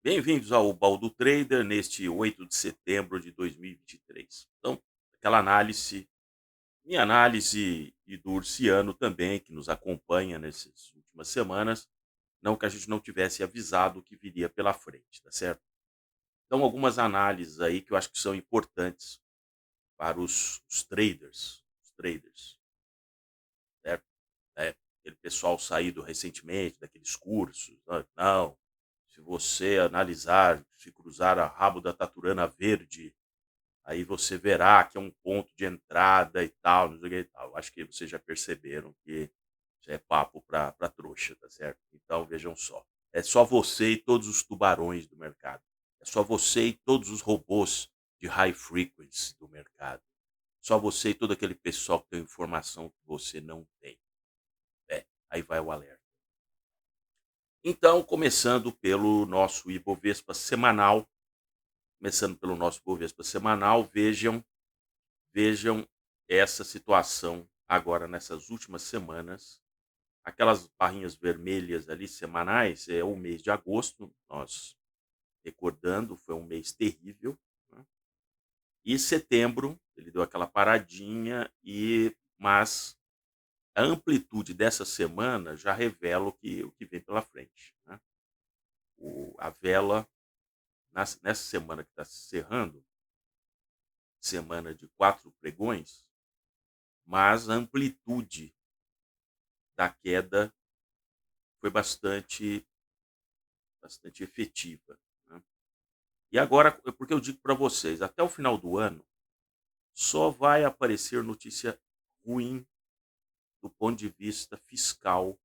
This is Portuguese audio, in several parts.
Bem-vindos ao Baú do Trader neste 8 de setembro de 2023. Então, aquela análise, minha análise e do Ursiano também, que nos acompanha nessas últimas semanas, não que a gente não tivesse avisado o que viria pela frente, tá certo? Então, algumas análises aí que eu acho que são importantes para os traders, certo? Aquele pessoal saído recentemente daqueles cursos, não, se você analisar, se cruzar a rabo da taturana verde, aí você verá que é um ponto de entrada e tal, não sei o que e tal. Acho que vocês já perceberam que isso é papo para trouxa, tá certo? Então vejam só. É só você e todos os tubarões do mercado. É só você e todos os robôs de high frequency do mercado. Só você e todo aquele pessoal que tem informação que você não tem. Aí vai o alerta. Então, começando pelo nosso Ibovespa semanal, vejam essa situação agora nessas últimas semanas. Aquelas barrinhas vermelhas ali semanais é o mês de agosto, nós recordando, foi um mês terrível, né? E setembro, ele deu aquela paradinha mas a amplitude dessa semana já revela o que vem pela frente, né? A vela nessa semana que está se encerrando, semana de 4 pregões, mas a amplitude da queda foi bastante efetiva, né. E agora, porque eu digo para vocês, até o final do ano, só vai aparecer notícia ruim do ponto de vista fiscal,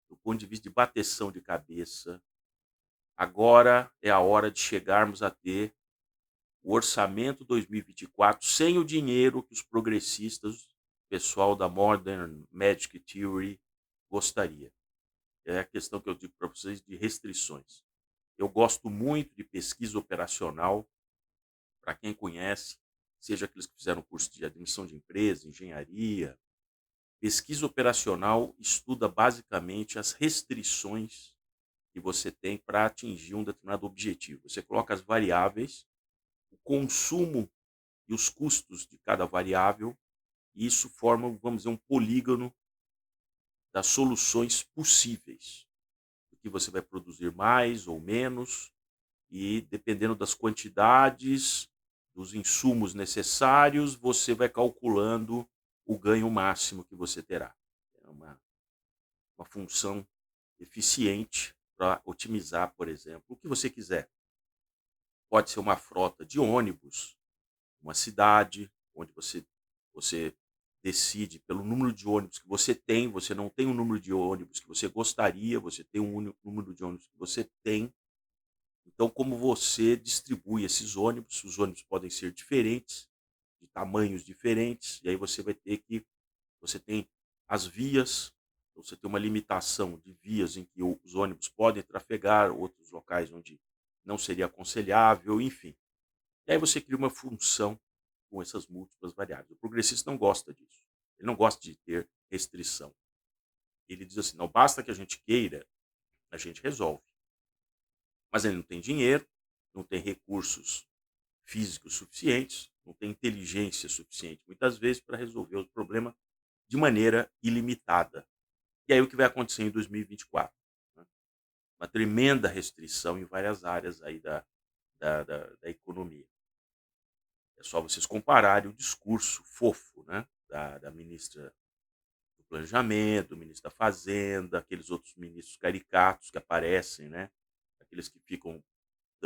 do ponto de vista de bateção de cabeça. Agora é a hora de chegarmos a ter o orçamento 2024 sem o dinheiro que os progressistas, pessoal da Modern Magic Theory, gostaria. É a questão que eu digo para vocês de restrições. Eu gosto muito de pesquisa operacional, para quem conhece, seja aqueles que fizeram curso de admissão de empresa, engenharia. Pesquisa operacional estuda basicamente as restrições que você tem para atingir um determinado objetivo. Você coloca as variáveis, o consumo e os custos de cada variável, e isso forma, vamos dizer, um polígono das soluções possíveis. O que você vai produzir mais ou menos, e dependendo das quantidades, dos insumos necessários, você vai calculando o ganho máximo que você terá. É uma função eficiente para otimizar, por exemplo, o que você quiser. Pode ser uma frota de ônibus, uma cidade, onde você decide pelo número de ônibus que você não tem o número de ônibus que você gostaria, você tem um único número de ônibus que você tem. Então, como você distribui esses ônibus, os ônibus podem ser diferentes, de tamanhos diferentes, e aí você tem as vias, você tem uma limitação de vias em que os ônibus podem trafegar, outros locais onde não seria aconselhável, enfim. E aí você cria uma função com essas múltiplas variáveis. O progressista não gosta disso. Ele não gosta de ter restrição. Ele diz assim: não basta que a gente queira, a gente resolve. Mas ele não tem dinheiro, não tem recursos físicos suficientes, não tem inteligência suficiente, muitas vezes, para resolver o problema de maneira ilimitada. E aí o que vai acontecer em 2024? Né? Uma tremenda restrição em várias áreas aí da economia. É só vocês compararem o discurso fofo, né, da ministra do Planejamento, do ministro da Fazenda, aqueles outros ministros caricatos que aparecem, né, aqueles que ficam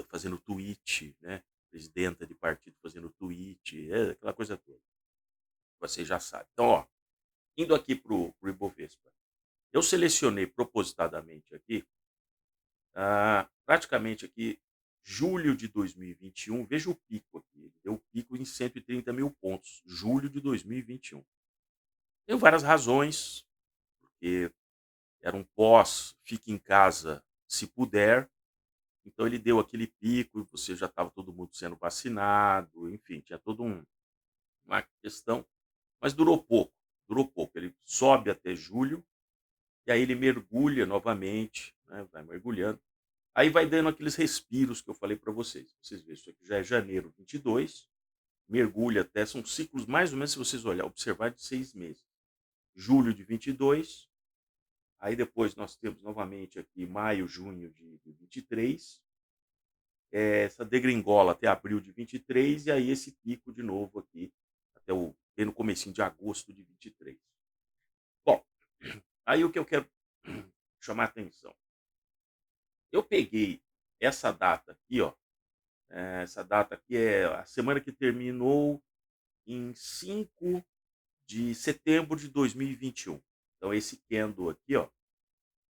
fazendo tweet, né, presidenta de partido fazendo tweet, aquela coisa toda. Vocês já sabem. Então, ó, indo aqui pro Ibovespa, eu selecionei propositadamente aqui, praticamente aqui, julho de 2021, veja o pico aqui, ele deu o pico em 130 mil pontos, julho de 2021. Tem várias razões, porque era um pós, fique em casa se puder, então ele deu aquele pico, você já estava todo mundo sendo vacinado, enfim, tinha todo uma questão, mas durou pouco. Ele sobe até julho, e aí ele mergulha novamente, né, vai mergulhando. Aí vai dando aqueles respiros que eu falei para vocês. Vocês veem, isso aqui já é janeiro 22, mergulha até, são ciclos mais ou menos, se vocês olhar, observar, de 6 meses. Julho de 22, aí depois nós temos novamente aqui maio, junho de 23, essa degringola até abril de 23, e aí esse pico de novo aqui, até bem no comecinho de agosto de 23. Bom, aí o que eu quero chamar a atenção. Eu peguei essa data aqui, ó. Essa data aqui é a semana que terminou em 5 de setembro de 2021. Então, esse candle aqui, ó.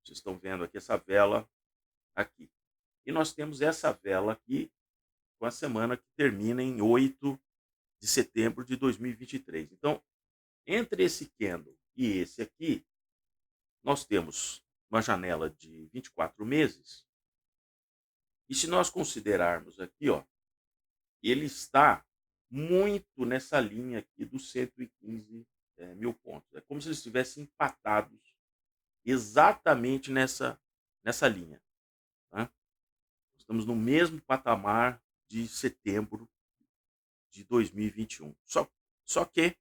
Vocês estão vendo aqui essa vela aqui. E nós temos essa vela aqui com a semana que termina em 8 de setembro de 2023. Então, entre esse candle e esse aqui, nós temos uma janela de 24 meses. E se nós considerarmos aqui, ó, ele está muito nessa linha aqui dos 115 mil pontos. É como se eles estivessem empatados exatamente nessa linha. Tá? Estamos no mesmo patamar de setembro de 2021. Só que,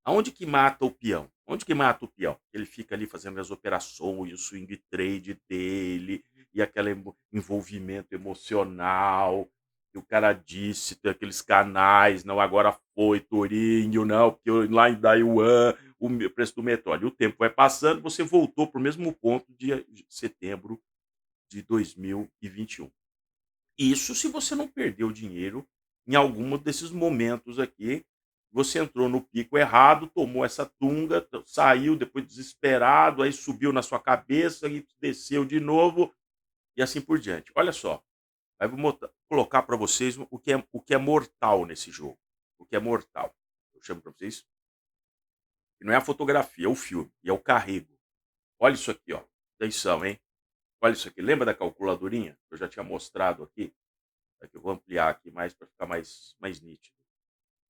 aonde que mata o peão? Onde que mata o peão? Ele fica ali fazendo as operações, o swing trade dele, e aquele envolvimento emocional, que o cara disse, tem aqueles canais, não, agora foi Tourinho, não, porque lá em Daiwan, o preço do metrô. E o tempo vai passando, você voltou para o mesmo ponto de setembro de 2021. Isso se você não perdeu dinheiro em algum desses momentos aqui. Você entrou no pico errado, tomou essa tunga, saiu depois desesperado, aí subiu na sua cabeça e desceu de novo e assim por diante. Olha só, aí vou colocar para vocês o que é mortal nesse jogo. O que é mortal. Eu chamo para vocês. E não é a fotografia, é o filme, e é o carrego. Olha isso aqui, ó. Atenção, hein? Olha isso aqui. Lembra da calculadorinha? Eu já tinha mostrado aqui. Aqui eu vou ampliar aqui mais para ficar mais nítido.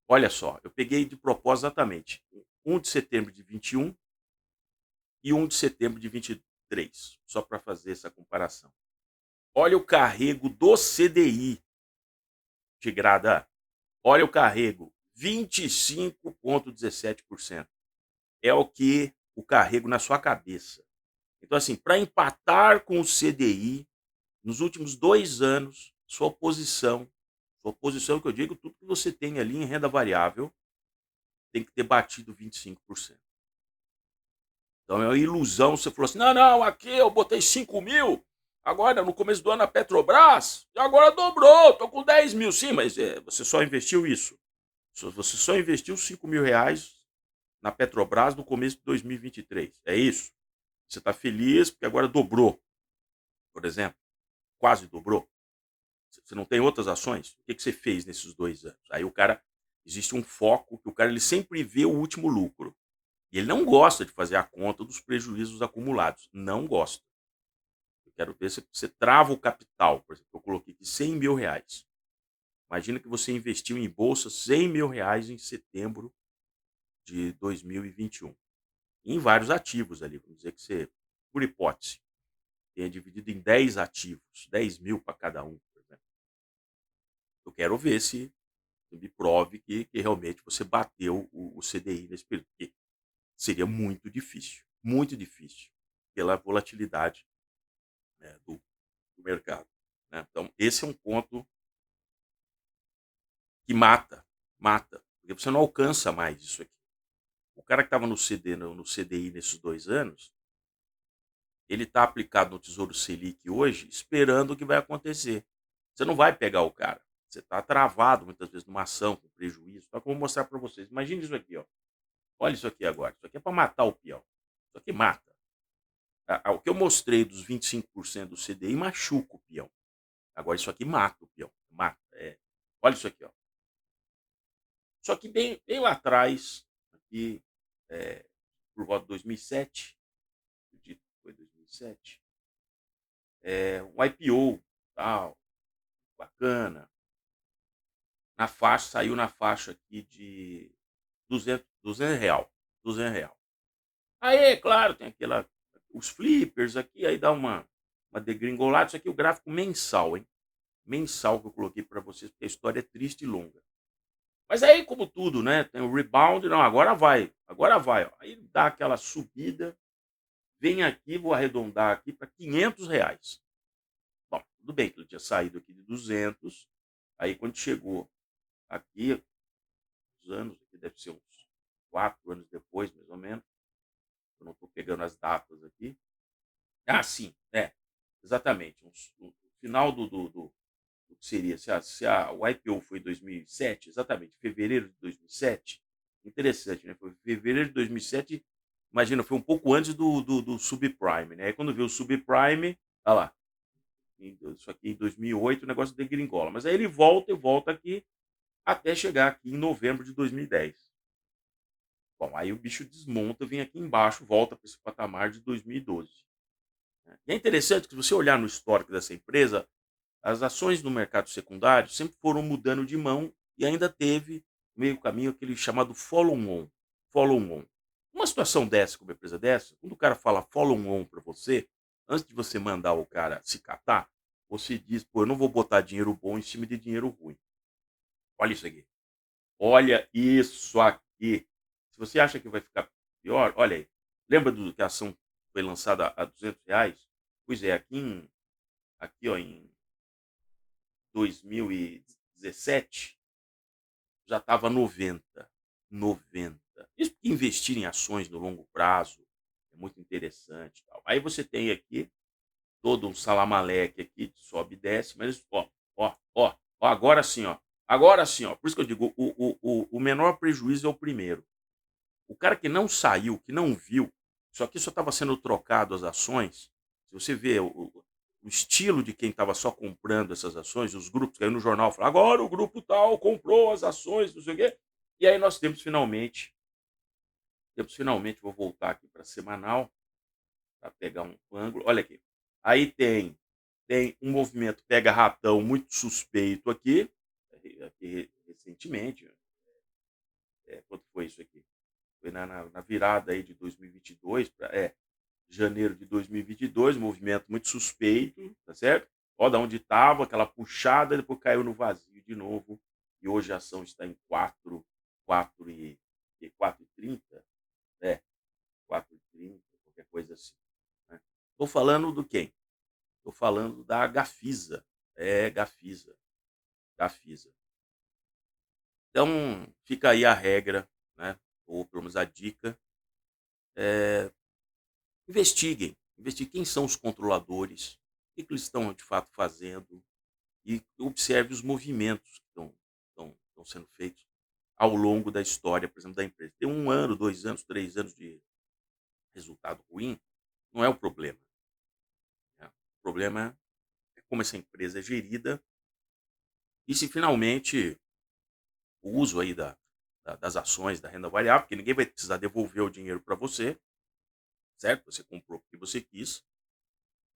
Olha só, eu peguei de propósito exatamente 1 de setembro de 21 e 1 de setembro de 23, só para fazer essa comparação. Olha o carrego do CDI de grada. Olha o carrego, 25,17%. É o carrego na sua cabeça. Então, assim, para empatar com o CDI, nos últimos 2 anos, sua posição que eu digo, tudo que você tem ali em renda variável, tem que ter batido 25%. Então é uma ilusão, você falou assim, não, aqui eu botei 5 mil, agora no começo do ano a Petrobras, e agora dobrou, tô com 10 mil, sim, mas você só investiu isso. Você só investiu 5 mil reais na Petrobras no começo de 2023, é isso. Você está feliz porque agora dobrou, por exemplo, quase dobrou. Você não tem outras ações? O que você fez nesses 2 anos? Aí o cara, existe um foco que o cara ele sempre vê o último lucro. E ele não gosta de fazer a conta dos prejuízos acumulados. Não gosta. Eu quero ver se você trava o capital. Por exemplo, eu coloquei aqui 100 mil reais. Imagina que você investiu em bolsa 100 mil reais em setembro de 2021. Em vários ativos ali. Vamos dizer que você, por hipótese, tenha dividido em 10 ativos. 10 mil para cada um, por exemplo. Eu quero ver se me prove que realmente você bateu o CDI nesse período. Porque seria muito difícil, pela volatilidade, né, do mercado. Né? Então, esse é um ponto que mata, porque você não alcança mais isso aqui. O cara que estava no CDI nesses 2 anos, ele está aplicado no Tesouro Selic hoje, esperando o que vai acontecer. Você não vai pegar o cara. Você está travado muitas vezes numa ação com prejuízo. Só que eu vou mostrar para vocês. Imagine isso aqui, ó. Olha isso aqui agora. Isso aqui é para matar o peão. Isso aqui mata. O que eu mostrei dos 25% do CDI machuca o peão. Agora isso aqui mata o peão. Mata. Olha isso aqui, ó. Só que bem lá atrás, aqui, por volta de 2007, acredito que foi 2007, um IPO, tal, bacana, saiu na faixa aqui de 200 real, 200 real. Aí, claro, tem os flippers aqui, aí dá uma uma degringolada. Isso aqui é o gráfico mensal, hein? Mensal que eu coloquei para vocês, porque a história é triste e longa. Mas aí, como tudo, né? Tem o rebound, não, agora vai. Ó. Aí dá aquela subida, vem aqui, vou arredondar aqui para R$ 500. Bom, tudo bem que ele tinha saído aqui de 200, aí quando chegou aqui, uns anos, aqui deve ser uns 4 anos depois, mais ou menos, eu não estou pegando as datas aqui. Ah, sim, exatamente. No final do que seria, se o IPO foi em 2007, exatamente, fevereiro de 2007, interessante, né? Foi fevereiro de 2007, imagina, foi um pouco antes do subprime, né? Aí quando veio o subprime, olha lá, isso aqui em 2008, o negócio degringola. Mas aí ele volta e volta aqui até chegar aqui em novembro de 2010. Bom, aí o bicho desmonta, vem aqui embaixo, volta para esse patamar de 2012. Né? E é interessante que se você olhar no histórico dessa empresa, as ações no mercado secundário sempre foram mudando de mão e ainda teve meio caminho aquele chamado follow-on. Follow-on. Uma situação dessa, com uma empresa dessa, quando o cara fala follow-on para você, antes de você mandar o cara se catar, você diz, pô, eu não vou botar dinheiro bom em cima de dinheiro ruim. Olha isso aqui. Olha isso aqui. Se você acha que vai ficar pior, olha aí. Lembra do que a ação foi lançada a R$ 200? Pois é, aqui ó, em 2017 já estava 90. 90. Isso porque investir em ações no longo prazo é muito interessante. Tal. Aí você tem aqui todo um salamaleque aqui, sobe e desce, mas ó, agora sim, ó. Agora sim, ó. Por isso que eu digo, o menor prejuízo é o primeiro. O cara que não saiu, que não viu, isso aqui só estava sendo trocado as ações. Se você vê o estilo de quem estava só comprando essas ações, os grupos que aí no jornal falam, agora o grupo tal comprou as ações, não sei o quê. E aí nós vou voltar aqui para semanal, para pegar um ângulo. Olha aqui. Aí tem um movimento pega ratão muito suspeito aqui recentemente. Quanto foi isso aqui? Foi na virada aí de 2022, janeiro de 2022, movimento muito suspeito, tá certo? Ó, da onde estava, aquela puxada, depois caiu no vazio de novo, e hoje a ação está em 4,30, 4,30, qualquer coisa assim. Né? Estou falando do quem? Estou falando da Gafisa. Gafisa. Gafisa. Então, fica aí a regra, né? Ou pelo menos a dica. É, investiguem quem são os controladores, que eles estão de fato fazendo e observe os movimentos que estão sendo feitos ao longo da história, por exemplo, da empresa. Tem 1 ano, 2 anos, 3 anos de resultado ruim, não é o problema. Né? O problema é como essa empresa é gerida e se finalmente o uso aí das ações da renda variável, porque ninguém vai precisar devolver o dinheiro para você, certo? Você comprou porque você quis.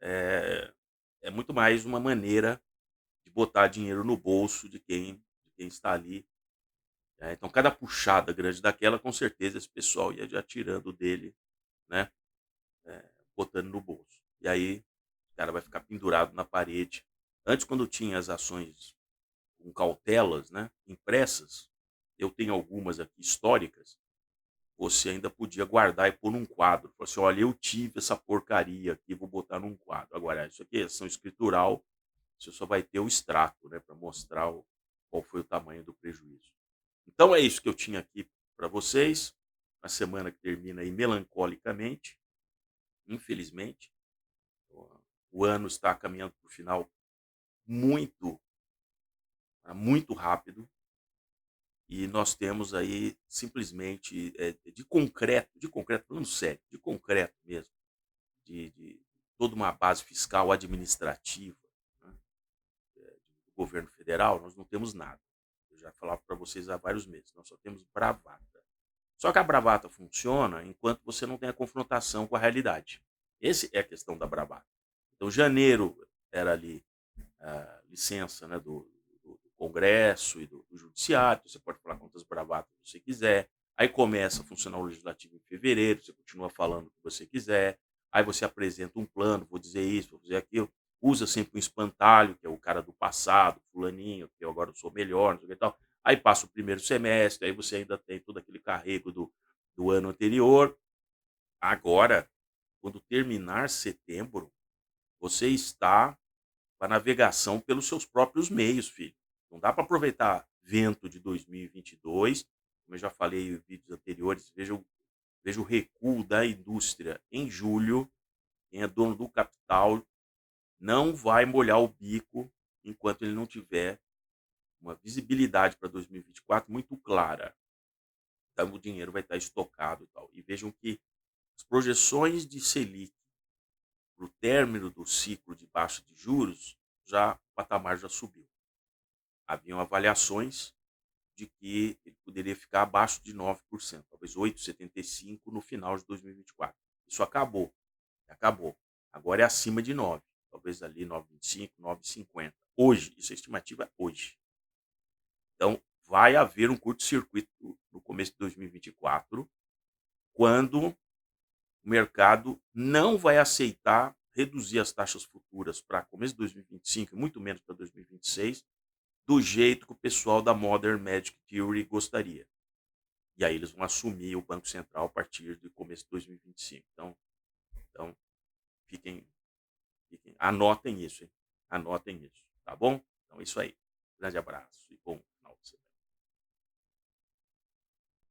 É, é muito mais uma maneira de botar dinheiro no bolso de quem está ali. Então, cada puxada grande daquela, com certeza, esse pessoal ia já tirando dele, né? Botando no bolso. E aí, o cara vai ficar pendurado na parede. Antes, quando tinha as ações com cautelas, né? Impressas, eu tenho algumas aqui históricas, você ainda podia guardar e pôr num quadro. Falou assim, olha, eu tive essa porcaria aqui, vou botar num quadro. Agora, isso aqui é ação escritural, você só vai ter o extrato, né, para mostrar qual foi o tamanho do prejuízo. Então é isso que eu tinha aqui para vocês. A semana que termina aí melancolicamente, infelizmente. O ano está caminhando para o final muito, muito rápido. E nós temos aí simplesmente de concreto, falando sério, de concreto mesmo, de toda uma base fiscal, administrativa, né, do governo federal, nós não temos nada. Eu já falava para vocês há vários meses, nós só temos bravata. Só que a bravata funciona enquanto você não tem a confrontação com a realidade. Essa é a questão da bravata. Então, janeiro era ali a licença, né, do Congresso e do Judiciário, você pode falar quantas bravatas você quiser. Aí começa a funcionar o Legislativo em fevereiro, você continua falando o que você quiser. aí você apresenta um plano, vou dizer isso, vou dizer aquilo, usa sempre um espantalho, que é o cara do passado, fulaninho, que eu agora sou melhor, não sei o que e tal. Aí passa o primeiro semestre, aí você ainda tem todo aquele carrego do ano anterior. Agora, quando terminar setembro, você está com a navegação pelos seus próprios meios, filho. Não dá para aproveitar vento de 2022, como eu já falei em vídeos anteriores, veja o recuo da indústria em julho. Quem é dono do capital não vai molhar o bico enquanto ele não tiver uma visibilidade para 2024 muito clara. Então o dinheiro vai estar estocado e tal. E vejam que as projeções de Selic para o término do ciclo de baixa de juros, já o patamar já subiu. Haviam avaliações de que ele poderia ficar abaixo de 9%, talvez 8,75% no final de 2024. Isso acabou, acabou. Agora é acima de 9, talvez ali 9,25, 9,50. Hoje, isso é estimativa hoje. Então, vai haver um curto-circuito no começo de 2024, quando o mercado não vai aceitar reduzir as taxas futuras para começo de 2025 e muito menos para 2026, do jeito que o pessoal da Modern Magic Theory gostaria. E aí eles vão assumir o Banco Central a partir do começo de 2025. Então fiquem, anotem isso, hein? Anotem isso, tá bom? Então é isso aí. Grande abraço e bom final de semana.